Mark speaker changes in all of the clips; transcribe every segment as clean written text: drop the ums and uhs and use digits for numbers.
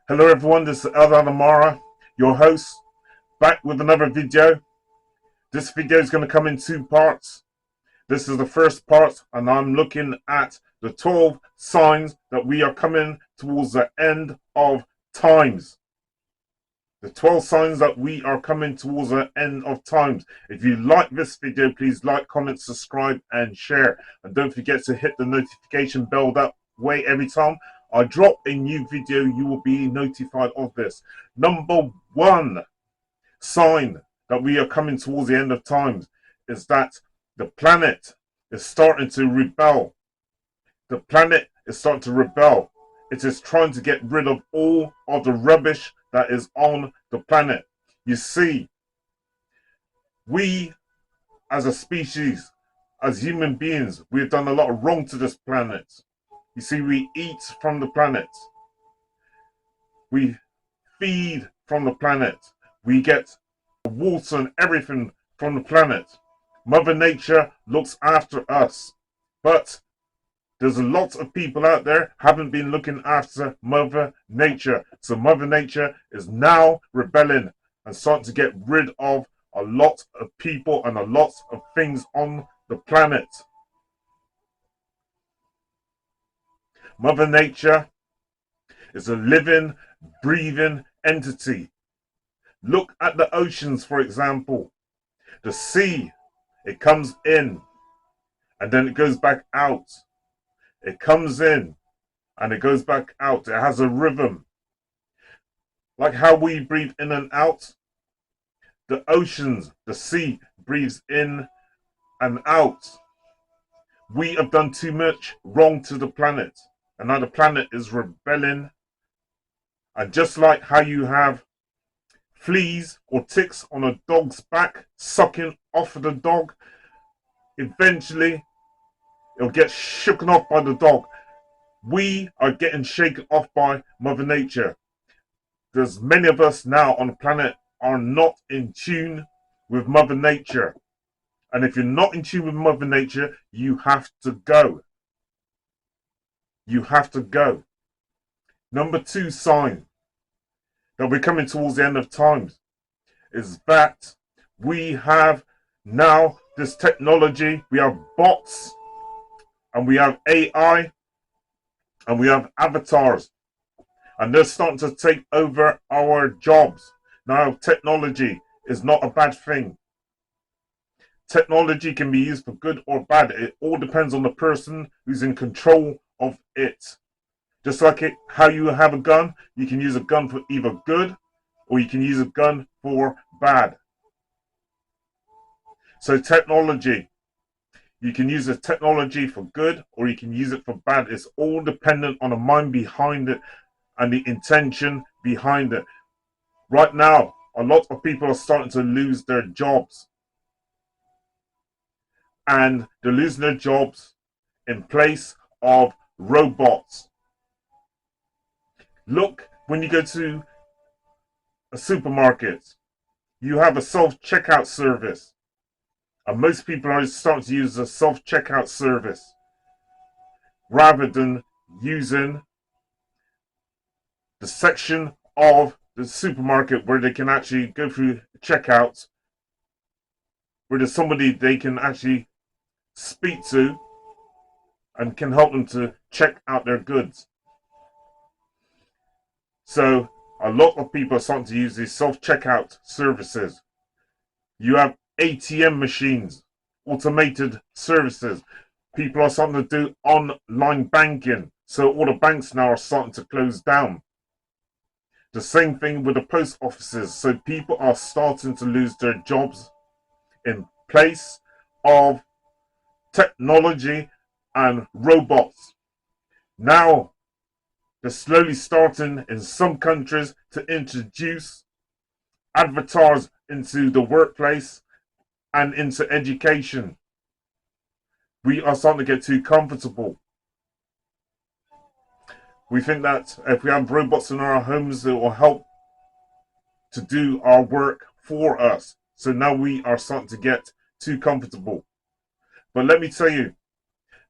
Speaker 1: Hello everyone, this is Eldad Amara, your host, back with another video. This video is going to come in two parts. This is the first part, and I'm looking at the 12 signs that we are coming towards the end of times. The 12 signs that we are coming towards the end of times. If you like this video, please like, comment, subscribe, and share. And don't forget to hit the notification bell. That way, every time I drop a new video, you will be notified of this. Number one sign that we are coming towards the end of times is that the planet is starting to rebel. The planet is starting to rebel. It is trying to get rid of all of the rubbish that is on the planet. You see, we as a species, as human beings, we have done a lot of wrong to this planet. You see, we eat from the planet. We feed from the planet. We get water and everything from the planet. Mother Nature looks after us. But there's a lot of people out there haven't been looking after Mother Nature. So Mother Nature is now rebelling and starting to get rid of a lot of people and a lot of things on the planet. Mother Nature is a living, breathing entity. Look at the oceans, for example. The sea, it comes in and then it goes back out. It comes in and it goes back out. It has a rhythm. Like how we breathe in and out, the oceans, the sea breathes in and out. We have done too much wrong to the planet. And now the planet is rebelling. And just like how you have fleas or ticks on a dog's back, sucking off of the dog, eventually it'll get shooken off by the dog. We are getting shaken off by Mother Nature. There's many of us now on the planet are not in tune with Mother Nature. And if you're not in tune with Mother Nature, you have to go. You have to go. Number two sign that we're coming towards the end of times is that we have now this technology. We have bots and we have AI and we have avatars, and they're starting to take over our jobs. Now, technology is not a bad thing. Technology can be used for good or bad. It all depends on the person who's in control of it. Just like how you have a gun, you can use a gun for either good or you can use a gun for bad. So technology, you can use the technology for good or you can use it for bad. It's all dependent on the mind behind it and the intention behind it. Right now, a lot of people are starting to lose their jobs. And they're losing their jobs in place of robots. Look, when you go to a supermarket, you have a self-checkout service. And most people are starting to use a self-checkout service rather than using the section of the supermarket where they can actually go through checkouts, where there's somebody they can actually speak to and can help them to check out their goods. So a lot of people are starting to use these self-checkout services. You have ATM machines, automated services. People are starting to do online banking. So all the banks now are starting to close down. The same thing with the post offices. So people are starting to lose their jobs in place of technology and robots. Now, they're slowly starting in some countries to introduce avatars into the workplace and into education. We are starting to get too comfortable. We think that if we have robots in our homes, it will help to do our work for us. So now we are starting to get too comfortable. But let me tell you,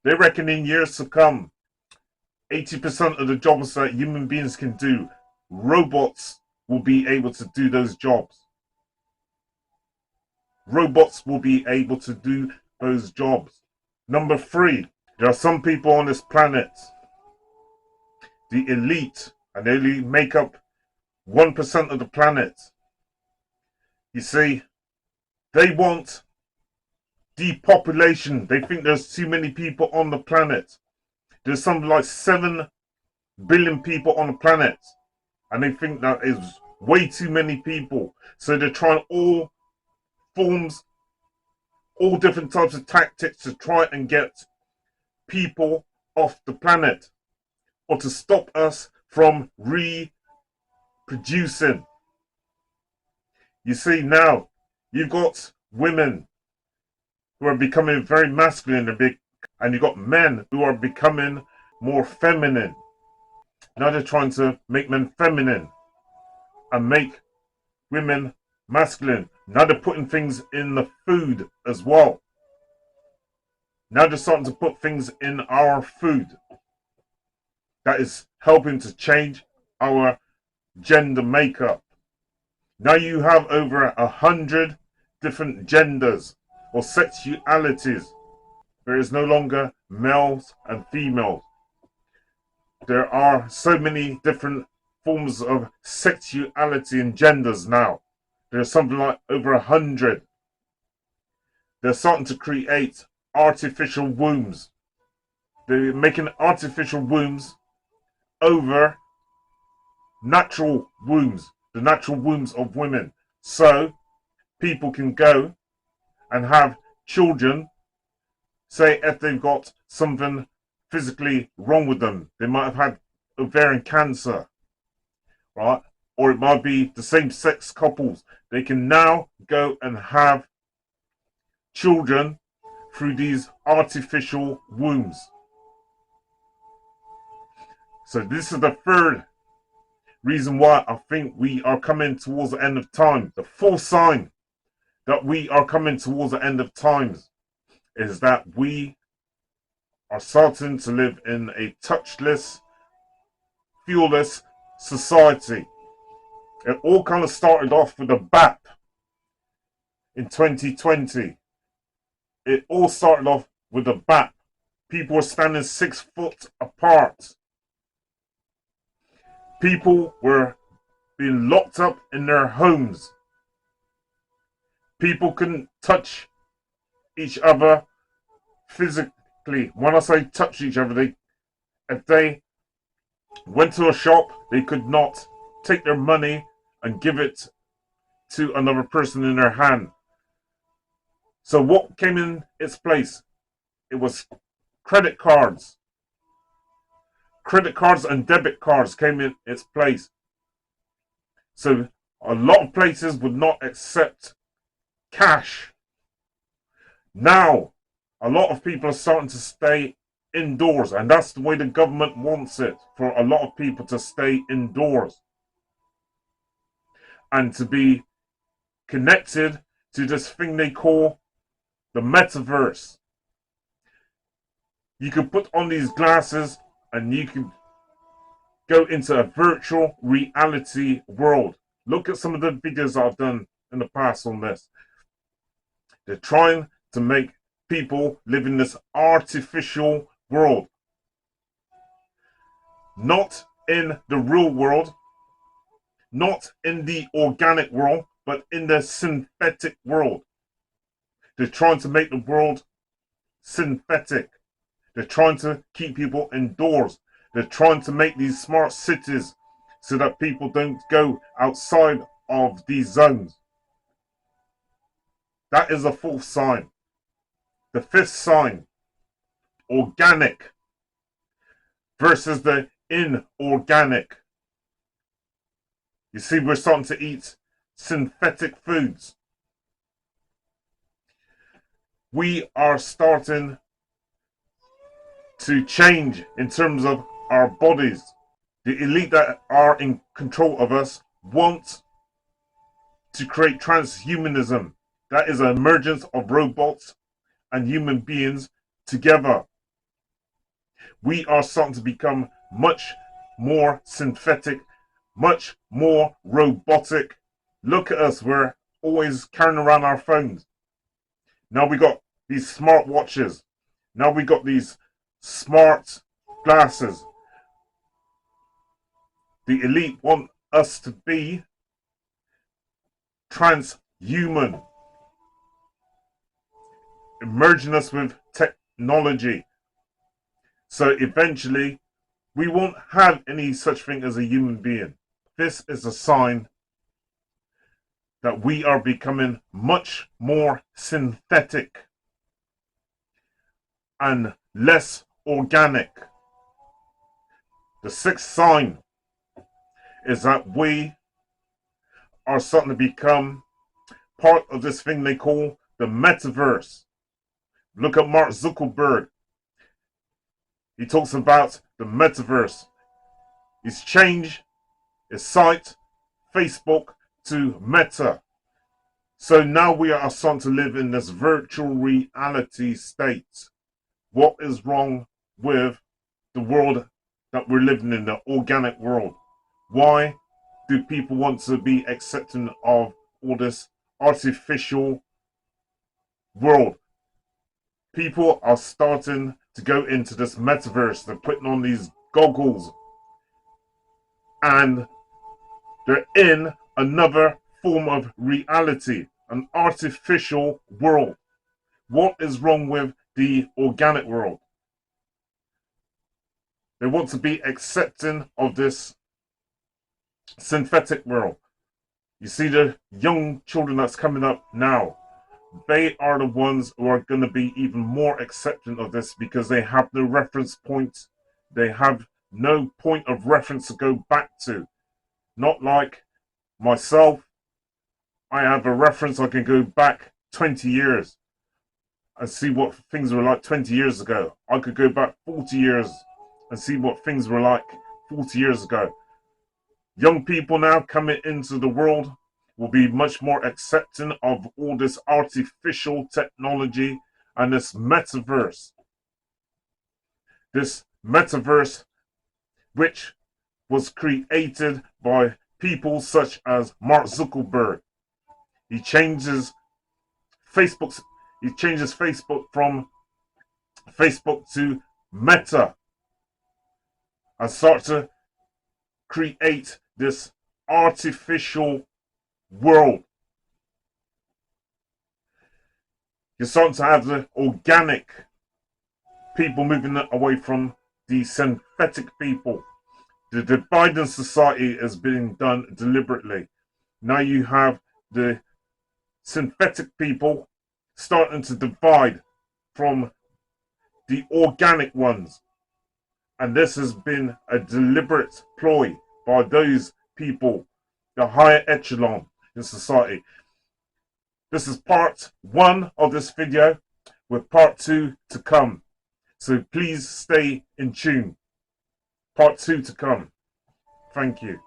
Speaker 1: they reckon in years to come, 80% of the jobs that human beings can do robots will be able to do those jobs. Robots will be able to do those jobs. Number 3, there are some people on this planet, the elite, and they only make up 1% of the planet. You see, they want depopulation. They think there's too many people on the planet. There's something like 7 billion people on the planet, and they think that is way too many people. So they're trying all forms, all different types of tactics to try and get people off the planet, or to stop us from reproducing. You see, now you've got women who are becoming very masculine, and you've got men who are becoming more feminine. Now they're trying to make men feminine and make women masculine. Now they're putting things in the food as well. Now they're starting to put things in our food that is helping to change our gender makeup. Now you have over 100 different genders or sexualities. There is no longer males and females. There are so many different forms of sexuality and genders now. There's something like over 100. They're starting to create artificial wombs. They're making artificial wombs over natural wombs, the natural wombs of women. So people can go and have children, say if they've got something physically wrong with them. They might have had ovarian cancer, right? Or it might be the same sex couples. They can now go and have children through these artificial wombs. So this is the third reason why I think we are coming towards the end of time. The fourth sign that we are coming towards the end of times is that we are starting to live in a touchless, fuelless society. It all kind of started off with a BAP in 2020. It all started off with a BAP. People were standing 6 foot apart. People were being locked up in their homes. People couldn't touch each other physically. When I say touch each other, if they went to a shop, they could not take their money and give it to another person in their hand. So what came in its place? It was credit cards. Credit cards and debit cards came in its place. So a lot of places would not accept cash. Now, a lot of people are starting to stay indoors, and that's the way the government wants it, for a lot of people to stay indoors and to be connected to this thing they call the metaverse. You can put on these glasses and you can go into a virtual reality world. Look at some of the videos I've done in the past on this. They're trying to make people live in this artificial world. Not in the real world, not in the organic world, but in the synthetic world. They're trying to make the world synthetic. They're trying to keep people indoors. They're trying to make these smart cities so that people don't go outside of these zones. That is the fourth sign. The fifth sign, organic versus the inorganic. You see, we're starting to eat synthetic foods. We are starting to change in terms of our bodies. The elite that are in control of us want to create transhumanism. That is an emergence of robots and human beings together. We are starting to become much more synthetic, much more robotic. Look at us, we're always carrying around our phones. Now we got these smart watches. Now we got these smart glasses. The elite want us to be transhuman, merging us with technology. So eventually, we won't have any such thing as a human being. This is a sign that we are becoming much more synthetic and less organic. The sixth sign is that we are starting to become part of this thing they call the metaverse. Look at Mark Zuckerberg. He talks about the metaverse. He's changed his site, Facebook, to Meta. So now we are starting to live in this virtual reality state. What is wrong with the world that we're living in, the organic world? Why do people want to be accepting of all this artificial world? People are starting to go into this metaverse. They're putting on these goggles and they're in another form of reality, an artificial world. What is wrong with the organic world? They want to be accepting of this synthetic world. You see the young children that's coming up now, they are the ones who are going to be even more accepting of this because they have no reference point. They have no point of reference to go back to. Not like myself. I have a reference. I can go back 20 years and see what things were like 20 years ago. I could go back 40 years and see what things were like 40 years ago. Young people now coming into the world will be much more accepting of all this artificial technology and this metaverse. This metaverse, which was created by people such as Mark Zuckerberg. He changes Facebook from Facebook to Meta and start to create this artificial world. You're starting to have the organic people moving away from the synthetic people. The divide in society is being done deliberately. Now you have the synthetic people starting to divide from the organic ones. And this has been a deliberate ploy by those people, the higher echelon in society. This is part 1 of this video, with part 2 to come. So please stay in tune. Part 2 to come. Thank you.